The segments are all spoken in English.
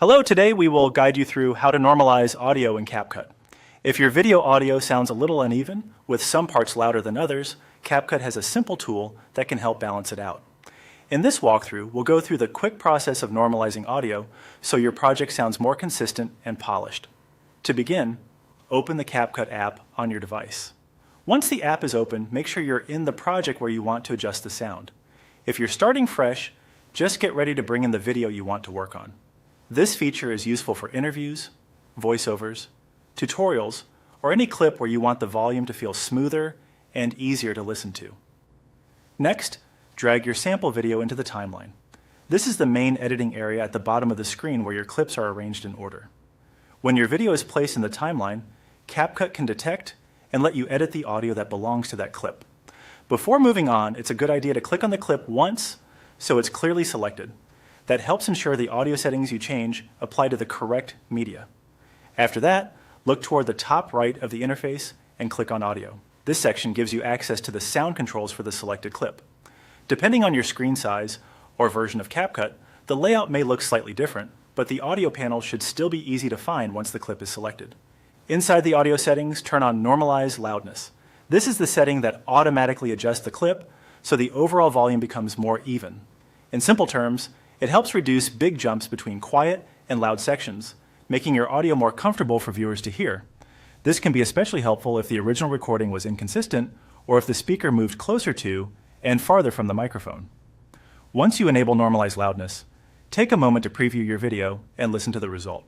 Hello, today we will guide you through how to normalize audio in CapCut. If your video audio sounds a little uneven, with some parts louder than others, CapCut has a simple tool that can help balance it out. In this walkthrough, we'll go through the quick process of normalizing audio so your project sounds more consistent and polished. To begin, open the CapCut app on your device. Once the app is open, make sure you're in the project where you want to adjust the sound. If you're starting fresh, just get ready to bring in the video you want to work on. This feature is useful for interviews, voiceovers, tutorials, or any clip where you want the volume to feel smoother and easier to listen to. Next, drag your sample video into the timeline. This is the main editing area at the bottom of the screen where your clips are arranged in order. When your video is placed in the timeline, CapCut can detect and let you edit the audio that belongs to that clip. Before moving on, it's a good idea to click on the clip once so it's clearly selected. That helps ensure the audio settings you change apply to the correct media. After that, look toward the top right of the interface and click on Audio. This section gives you access to the sound controls for the selected clip. Depending on your screen size or version of CapCut, the layout may look slightly different, but the audio panel should still be easy to find once the clip is selected. Inside the audio settings, turn on Normalize Loudness. This is the setting that automatically adjusts the clip so the overall volume becomes more even. In simple terms, it helps reduce big jumps between quiet and loud sections, making your audio more comfortable for viewers to hear. This can be especially helpful if the original recording was inconsistent or if the speaker moved closer to and farther from the microphone. Once you enable Normalize Loudness, take a moment to preview your video and listen to the result.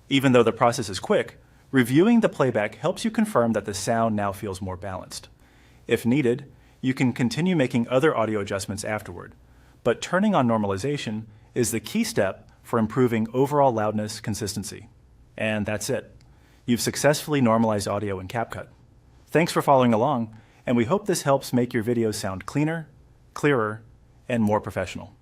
Even though the process is quick, reviewing the playback helps you confirm that the sound now feels more balanced. If needed, you can continue making other audio adjustments afterward, but turning on normalization is the key step for improving overall loudness consistency. And that's it. You've successfully normalized audio in CapCut. Thanks for following along, and we hope this helps make your videos sound cleaner, clearer, and more professional.